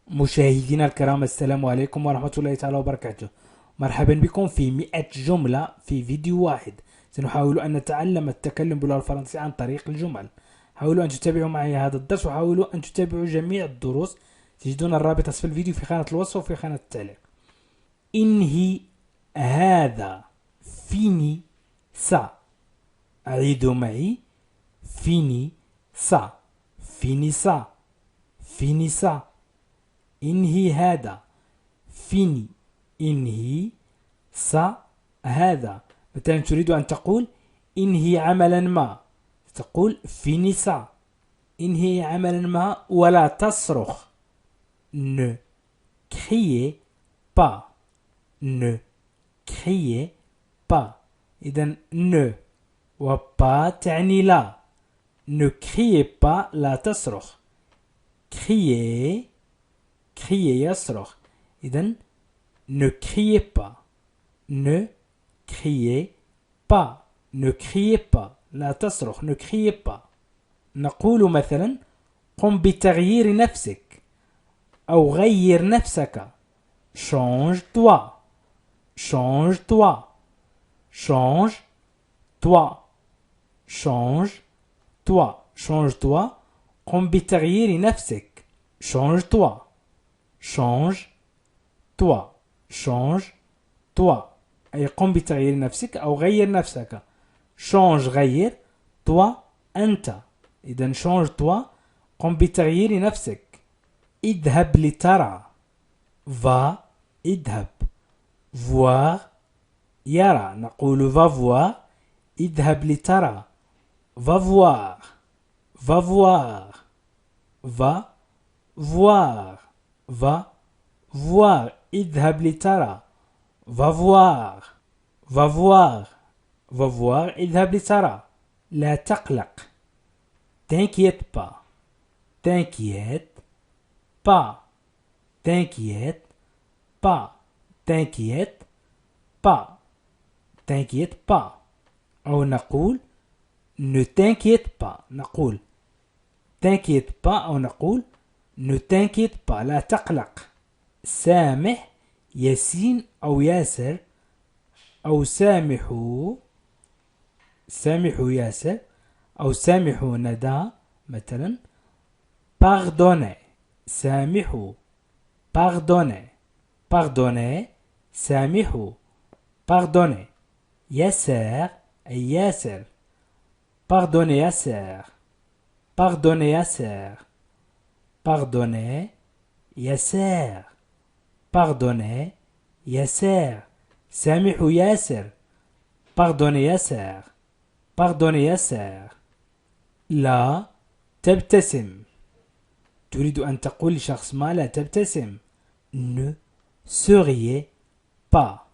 مشاهدينا الكرام، السلام عليكم ورحمة الله تعالى وبركاته. مرحبا بكم في 100 جملة في فيديو واحد. سنحاول أن نتعلم التكلم باللغة الفرنسية عن طريق الجمل. حاولوا أن تتابعوا معي هذا الدرس، وحاولوا أن تتابعوا جميع الدروس. تجدون الرابط أسفل الفيديو في خانة الوصف وفي خانة التعليق. إنهي هذا. فيني سا. أعيدوا معي. فيني سا. فيني سا. فيني سا. انهي هذا. فيني. انهي سا. هذا. مثلا تريد أن تقول انهي عملا ما، تقول فيني سا. انهي عملا ما ولا تصرخ. ne criez pas. ne criez pas. إذن ne و pas تعني لا. ne criez pas لا تصرخ. crier crier يصرخ. إذن ne criez pas. ne criez pas. ne criez pas لا تصرخ. ne criez pas. نقول مثلا قم بتغيير نفسك أو غير نفسك. change toi. change toi. change toi. change toi. change toi. قم بتغيير نفسك. change toi. change toi. change toi. أي قم بتغيير نفسك أو غير نفسك. change غير. toi أنت. إذن change toi قم بتغيير نفسك. اذهب لترى. va اذهب. voir يرى. نقول va voir. اذهب لترى. va voir. va voir. va voir. va voir. اذهب لترى. va voir. va voir. va voir. اذهب لترى. لا تقلق. t'inquiète pas. t'inquiète pas. t'inquiète pas. t'inquiète pas. t'inquiète pas. أو نقول ne t'inquiète pas. نقول t'inquiète pas أو نقول ne t'inquiète pas لا تقلق. سامح ياسين أو ياسر أو سامحوا. سامحوا ياسر أو سامحوا ندى. مثلا pardonnez. سامحوا. pardonnez. pardonnez. سامحوا. pardonnez. ياسر أي ياسر. pardonnez ياسر. pardonnez ياسر. pardonnez ياسر. pardonnez ياسر. سامحوا ياسر. pardonnez ياسر. pardonnez ياسر. لا تبتسم. تريد أن تقول لشخص ما لا تبتسم. ne souriez pas.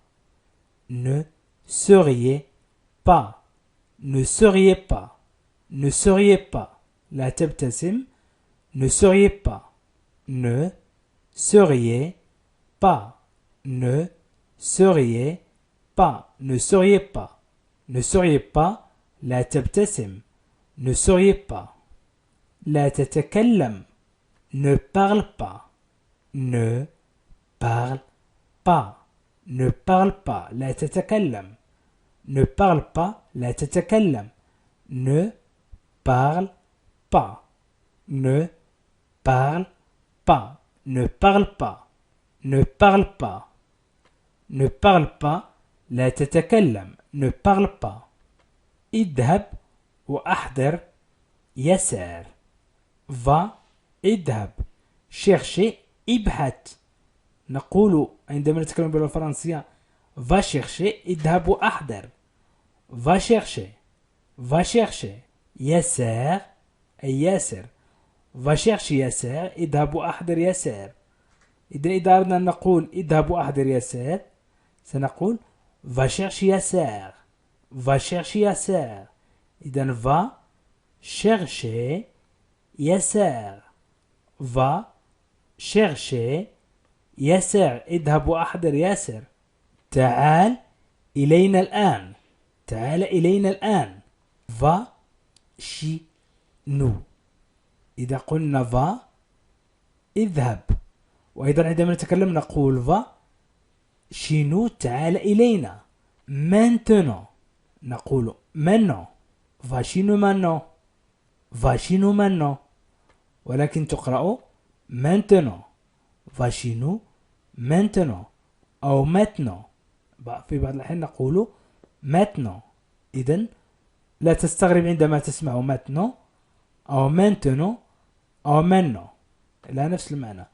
ne souriez pas. ne souriez pas. ne souriez pas لا تبتسم. ne souriez pas. ne souriez pas. ne souriez pas. ne souriez pas. ne souriez pas لا تبتسم. ne souriez pas. لا تتكلم. ne parle pas. ne parle pas. ne parle pas لا تتكلم. ne parle pas لا تتكلم. ne parle pas. ne parle pas. ne parle pas. ne parle pas. ne parle pas لا تتكلم. ne parle pas. اذهب وأحضر يسار. va اذهب. chercher ابحث. نقول عندما نتكلم باللغة الفرنسية va chercher اذهب وأحضر. va chercher. va chercher. يسار أي ياسر. va chercher يسار. اذهب وأحضر يسار. إذا أردنا أن نقول اذهب وأحضر يسار سنقول va chercher يسار. va chercher يسار. إذا va chercher يسار. va chercher يسار. اذهب وأحضر ياسر. تعال إلينا الآن. تعال إلينا الآن. va chez nous. إذا قلنا va اذهب. وأيضا عندما نتكلم نقول va chez nous تعال إلينا. maintenant نقول maintenant va chez nous maintenant va chez nous maintenant ولكن تقرأ maintenant va chez nous maintenant أو maintenant. في بعض الأحيان نقول maintenant. إذن لا تستغرب عندما تسمع maintenant أو maintenant أو maintenant لا نفس المعنى.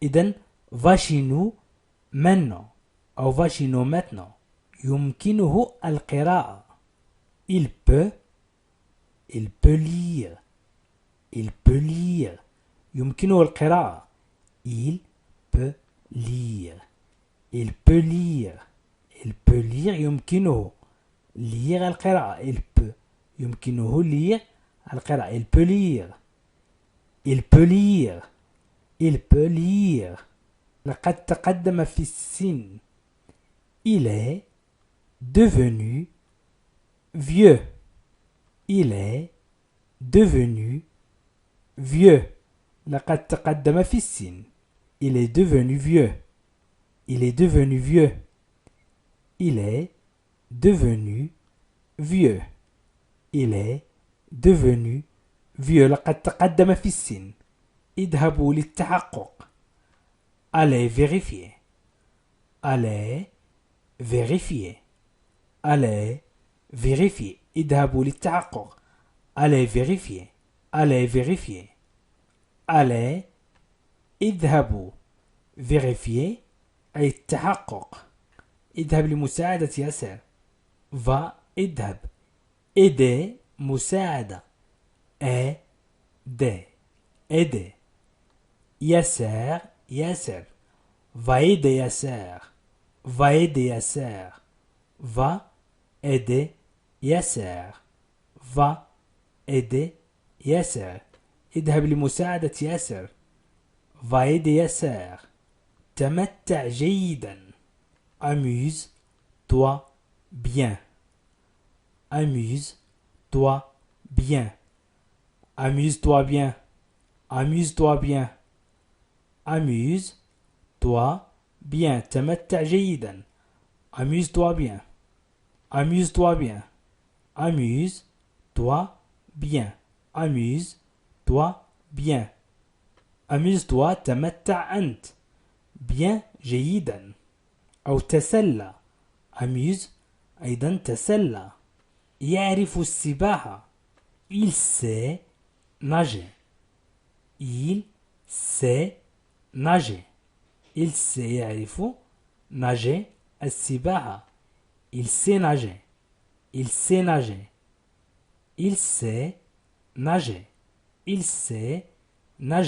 إذن va chez nous maintenant أو va chez nous maintenant. يمكنه القراءة. il peut lire يمكنه القراءة. il peut lire يمكنه lire القراءة. il peut يمكنه lire القراءة. il peut lire لقد تقدم في السن. il est devenu vieux. لقد تقدم في السن. il est devenu vieux. il est devenu vieux. لقد تقدم في السن. اذهبوا للتحقق. allez vérifier. اذهبوا للتحقق. allez vérifier. allez اذهبوا vérifier أي التحقق. اذهب لمساعدة ياسر. va اذهب. aider مساعدة. aider ياسر va aider ياسر. va aider ياسر. اذهب لمساعدة ياسر. va aider ياسر. تمتع جيدا. amuse-toi bien. تمتع جيدا. amuse-toi bien. amuse-toi تمتع أنت. bien جيدا. أو تسلى. amuse أيضا تسلى. يعرف السباحة. il sait nager. يعرف nager السباحة. il sait nager.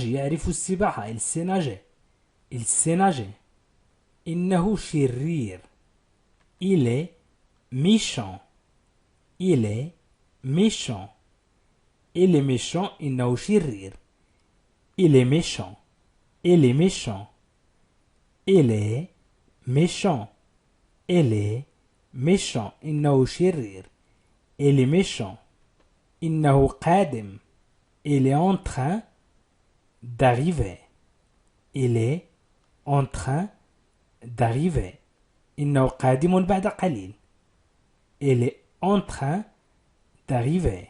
يعرف السباحة. il sait nager. إنه شرير. il est méchant. إنه شرير. il est méchant. إنه شرير. إنه قادم. il est en train d'arriver. إنه قادم بعد قليل. il est en train d'arriver.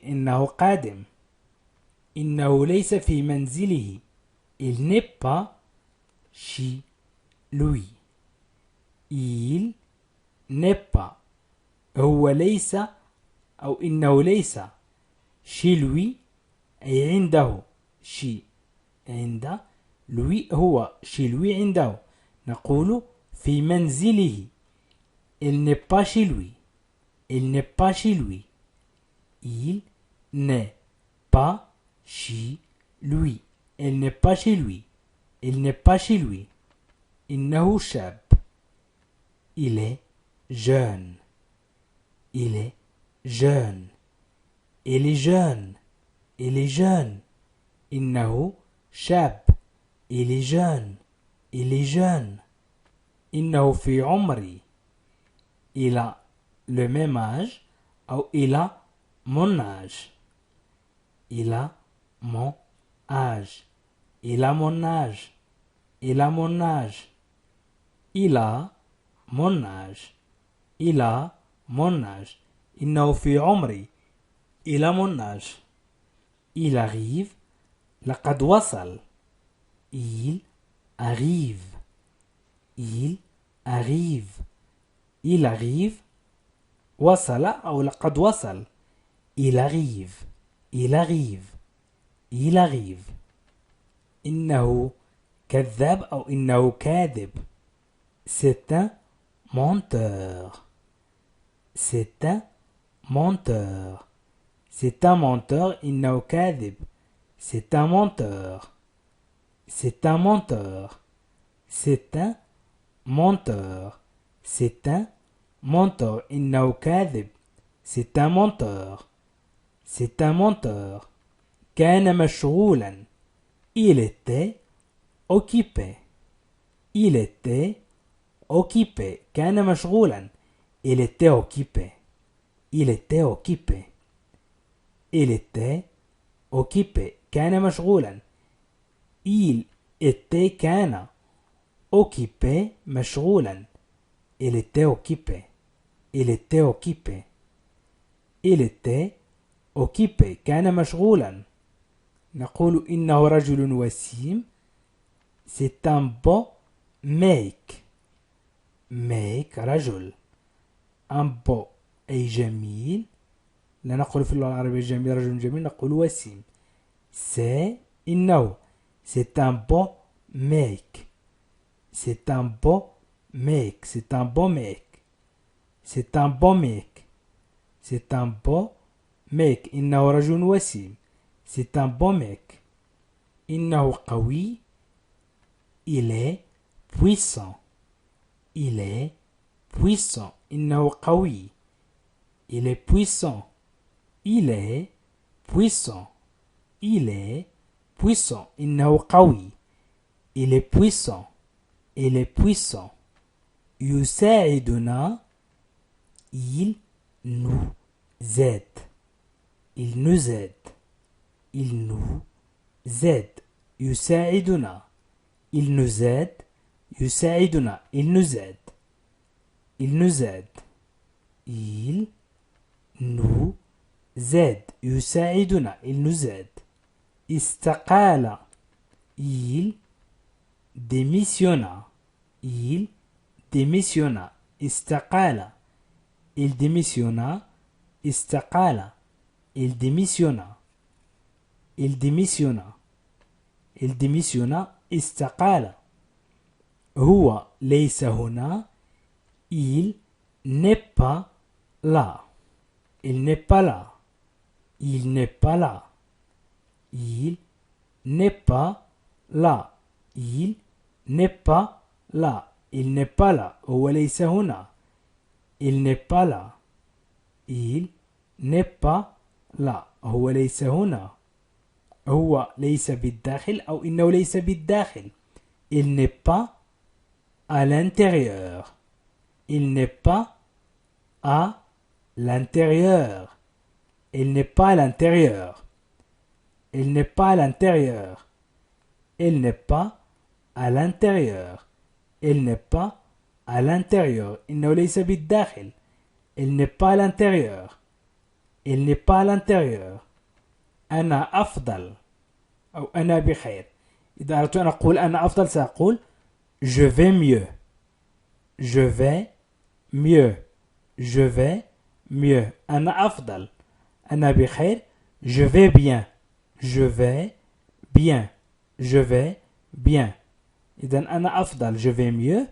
إنه قادم. إنه ليس في منزله. il n'est pas chez lui. هو ليس أو إنه ليس chez lui أي عنده. عند lui هو chez lui عنده. نقول في منزله. il n'est pas chez lui. il n'est pas chez lui. إنه شاب. il est jeune. il est jeune. إنه شاب. il est jeune. إنه في عمري. il a le même âge أو il a mon âge. Il a mon âge. Il a mon âge. Il a mon âge. Il a mon âge. Il a mon âge. إنه في عمري. Il a mon âge. Il arrive. لقد وصل. Il arrive. Il arrive. Il arrive. وصل أو لقد وصل. Il arrive. Il arrive. Il arrive. إنه كذاب أو إنه كاذب. C'est un menteur. C'est un menteur. C'est un menteur. إنه كاذب. C'est un menteur. C'est un menteur. C'est un menteur. C'est un menteur. إنه كاذب. C'est un menteur. C'est un menteur. كان مشغولا. Il était occupé. Il était occupé. كان مشغولا. Il était occupé. Il était occupé. Il était occupé. كان مشغولا. Il était كان occupé مشغولا. Il était occupé. Il était occupé. Il était occupé. كان مشغولا. نقول إنه رجل وسيم. C'est un beau mec. mec رجل. un beau أي جميل. لا نقول في اللغة العربية جميل رجل جميل، نقول وسيم. c'est إنه c'est un beau mec. C'est un beau mec. C'est un beau mec. C'est un beau mec. C'est un beau mec. إنه رجل وسيم. C'est un beau mec. إنه قوي. Il est puissant. Il est puissant. إنه قوي. Il est puissant. Il est puissant. Il est puissant. إنه قوي. Il est puissant. Il est puissant. يساعدنا. Il nous aide. Il nous aide. Il nous aide. يساعدنا. Il nous aide. يساعدنا. Il nous aide. Il nous aide. Il nous aide. يساعدنا. Il nous aide. استقال. Il démissionna. Il démissionna. استقال. Il démissionna. استقال. Il démissionna. Il démissionna. Il démissionna. استقال. هو ليس هنا. Il n'est pas là. Il n'est pas là. Il n'est pas là. Il n'est pas là. Il n'est pas là. Il n'est pas là. هو ليس هنا. Il n'est pas là. Il n'est pas là. هو ليس هنا. هو ليس بالداخل أو إنه ليس بالداخل. Il n'est pas à l'intérieur. Il n'est pas à l'intérieur. Il n'est pas à l'intérieur. Il n'est pas à l'intérieur. Il n'est pas à l'intérieur. Il n'est pas à l'intérieur. إنه ليس بالداخل. Il n'est pas à l'intérieur. Il n'est pas à l'intérieur. أنا أفضل أو أنا بخير. إذا أردت أن أقول أنا أفضل سأقول je vais mieux. Je vais mieux. Je vais mieux. أنا أفضل. أنا بخير. Je vais bien. Je vais bien. Je vais bien. إذا أنا أفضل. Je vais mieux.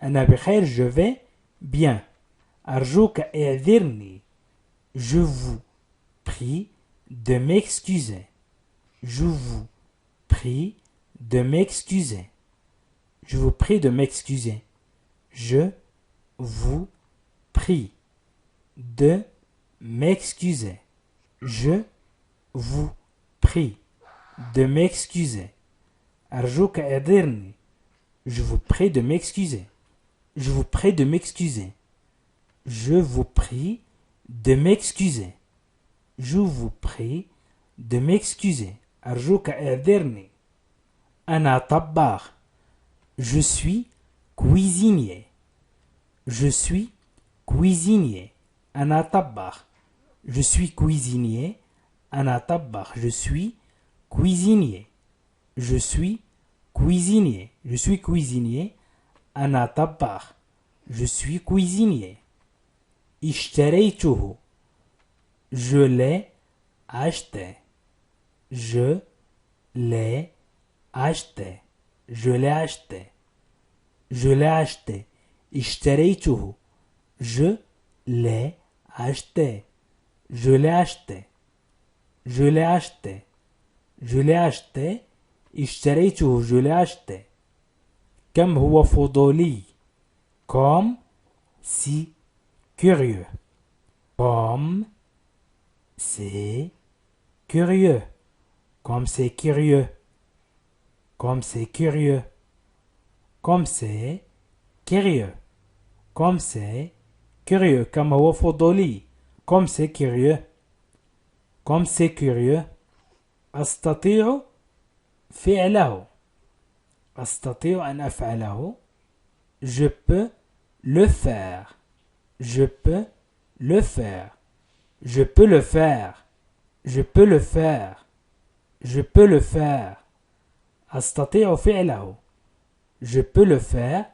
أنا بخير. Je vais bien. أرجوك اعذرني. Je vous prie de m'excuser. Je vous prie de m'excuser. Je vous prie de m'excuser. Je vous prie de m'excuser. Je vous prie de m'excuser. أرجوك اعذرني. Je vous prie de m'excuser. Je vous prie de m'excuser. Je vous prie de m'excuser. Je vous prie de m'excuser. أرجوك اعذرني. أنا طباخ. Je suis cuisinier. Je suis cuisinier. أنا طباخ. Je suis cuisinier. أنا طباخ. Je suis cuisinier. Je suis cuisinier. Je suis cuisinier. أنا طباخ. Je suis cuisinier. اشتريته. Je l'ai acheté. Je l'ai acheté. Je l'ai acheté. Je l'ai acheté. اشتريته. Je l'ai acheté. Je l'ai acheté. Je l'ai acheté. Je l'ai acheté. اشتريته. Je l'ai acheté. كم هو فضولي. Comme si curieux. Comme c'est curieux. Comme c'est curieux. Comme c'est curieux. Comme c'est curieux. Comme c'est curieux. كم هو فضولي. Comme c'est curieux. Comme c'est curieux. أستطيع فعله. أستطيع أن أفعله. Je peux le faire. Je peux le faire. Je peux le faire. Je peux le faire. Je peux le faire. أستطيع فعله. Je peux le faire.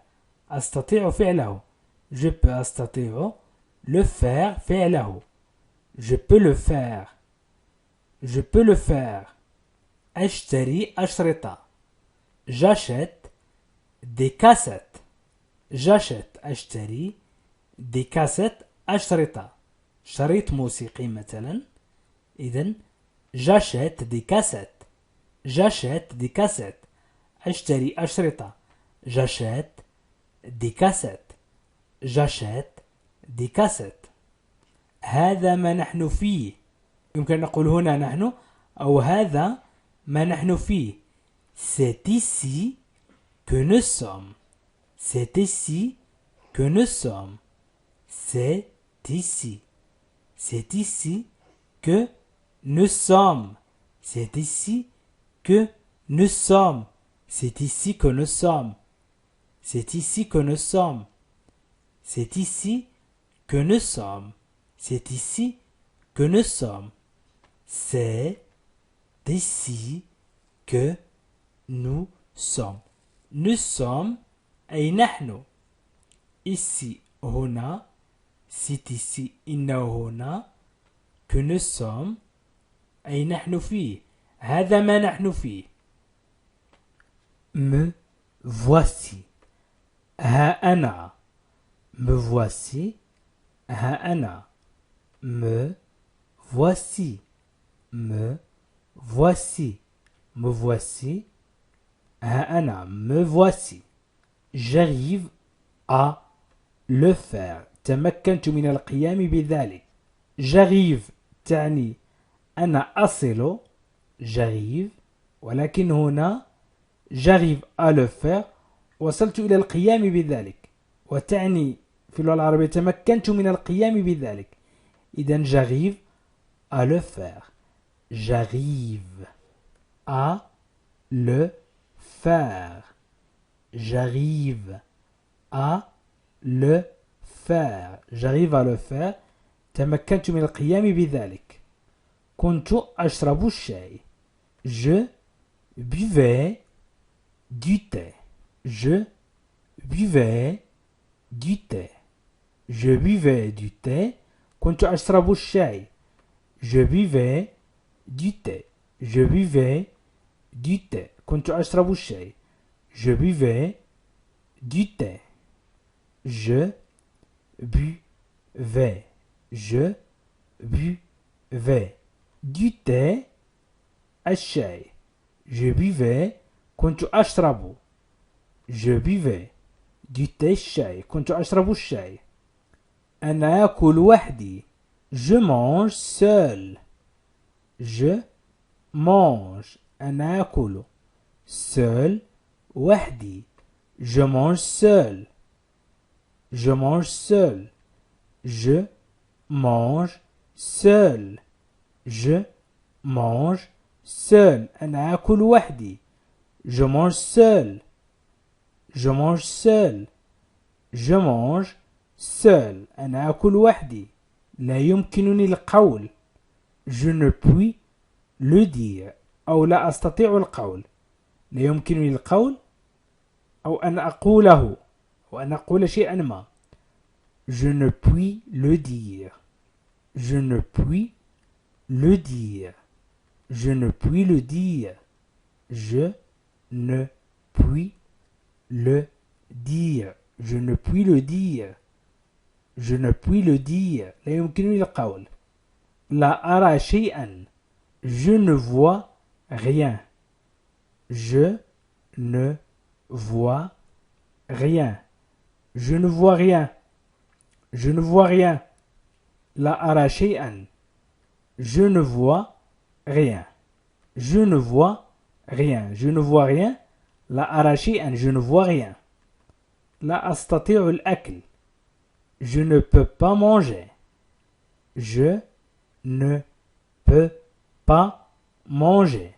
أستطيع فعله. Je peux أستطيع le faire فعله. Je peux le faire. Je peux le faire. أشتري أشرطة. J'achète des cassettes. J'achète أشتري des cassettes أشرطة. شريط موسيقي مثلا. إذن j'achète des cassettes. J'achète des cassettes. أشتري أشرطة. J'achète des cassettes. J'achète des cassettes. هذا ما نحن فيه. يمكن نقول هنا نحن أو هذا ما نحن فيه. C'est ici que nous sommes. C'est ici que nous sommes. C'est ici. C'est ici que nous sommes. C'est ici que nous sommes. C'est ici que nous sommes. C'est ici que nous sommes. C'est ici que nous sommes. C'est ici que nous sommes. C'est ici que nous sommes. Nous sommes أي نحن. Ici هنا. C'est ici إنه هنا. Que nous sommes أي نحن فيه. هذا ما نحن فيه. Me voici. ها أنا. Me voici. ها أنا. Me voici. Me voici. Me voici. ها أنا. Me voici. J'arrive à le faire. تمكنت من القيام بذلك. J'arrive تعني أنا أصل. J'arrive. ولكن هنا j'arrive à le faire. وصلت إلى القيام بذلك. وتعني في اللغة العربية تمكنت من القيام بذلك. إذن j'arrive à le faire. J'arrive à le faire. J'arrive à le faire. J'arrive à le faire. تمكنت من القيام بذلك. كنت أشرب الشاي. Je buvais du thé. Je buvais du thé. Je buvais du thé. كنت أشرب الشاي. Je buvais du thé. Je buvais du thé. كنت أشرب الشاي. Je buvais du thé. Je buvais. Je buvais du thé. الشاي. Je buvais. كنت أشرب. Je buvais du thé الشاي. كنت أشرب الشاي. أنا أكل وحدي. Je mange seul. Je mange. أنا أكل. Seul. وحدي. Je mange seul. Je mange seul. Je mange seul. Je mange seul. أنا آكل وحدي. Je mange seul. Je mange seul. Je mange seul. أنا آكل وحدي. لا يمكنني القول. Je ne puis le dire. أو لا أستطيع القول. لا يمكنني القول أو أن أقوله أو أن أقول شيئا ما. Je ne puis le dire. Je ne puis le dire. Je ne puis le dire. Je ne puis le dire. Je ne puis le dire. Je ne puis le dire. لا يمكنني القول. لا أرى شيئا. Je ne vois rien. Je ne vois rien. Je ne vois rien. Je ne vois rien. لا أرى شيئا. Je ne vois rien. Je ne vois rien. Je ne vois rien. لا أرى شيئا. Je ne vois rien. لا أستطيع الأكل. Je ne peux pas manger. Je ne peux pas manger.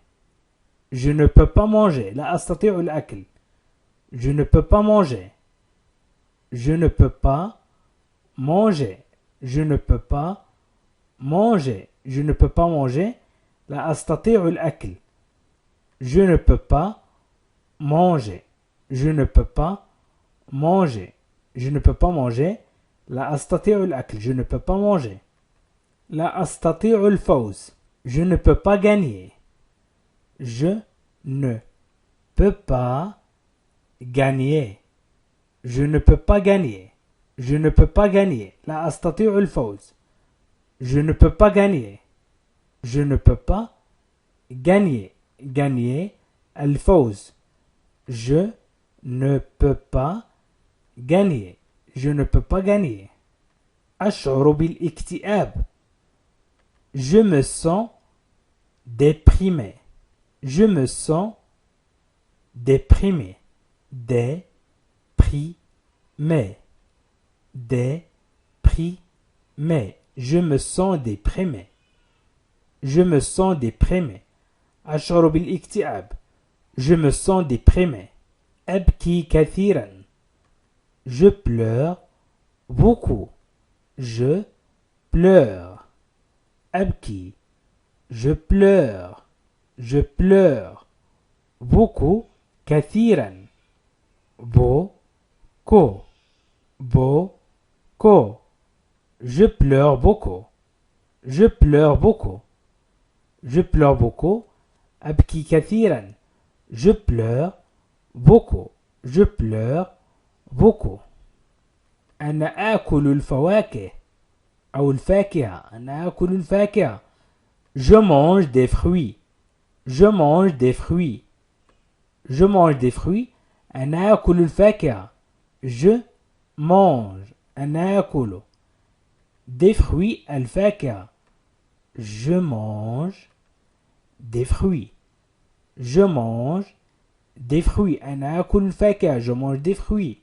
Je ne peux pas manger. لا أستطيع الأكل. Je ne peux pas manger. Je ne peux pas manger. Je ne peux pas manger. Je ne peux pas manger. لا أستطيع الأكل. Je ne peux pas manger. Je ne peux pas manger. Je ne peux pas manger. لا أستطيع الأكل. Je ne peux pas manger. لا أستطيع الفوز. Je ne peux pas gagner. Je ne peux pas gagner. Je ne peux pas gagner. Je ne peux pas gagner. لا أستطيع الفوز. Je ne peux pas gagner. Je ne peux pas gagner. Gagner الفوز. Je ne peux pas gagner. Je ne peux pas gagner. أشعر بالاكتئاب. Je me sens déprimé. Je me sens déprimé. Déprimé. Déprimé. Je me sens déprimé. Je me sens déprimé. أشعر بالاكتئاب. Je me sens déprimé. أبكي كثيرا. Je pleure beaucoup. Je pleure. أبكي. Je pleure. Je pleure. beaucoup. كثيرا. beaucoup. beaucoup. Je pleure beaucoup. Je pleure beaucoup. Je pleure beaucoup. أبكي كثيرا. Je pleure beaucoup. Je pleure beaucoup. أنا آكل الفواكه أو الفاكهة. أنا آكل الفاكهة. Je mange des fruits. Je mange des fruits. Je mange des fruits. أنا آكل الفاكهة. Je mange. أنا آكل des fruits الفاكهة. Je mange des fruits. Je mange des fruits. أنا آكل الفاكهة. Je mange des fruits.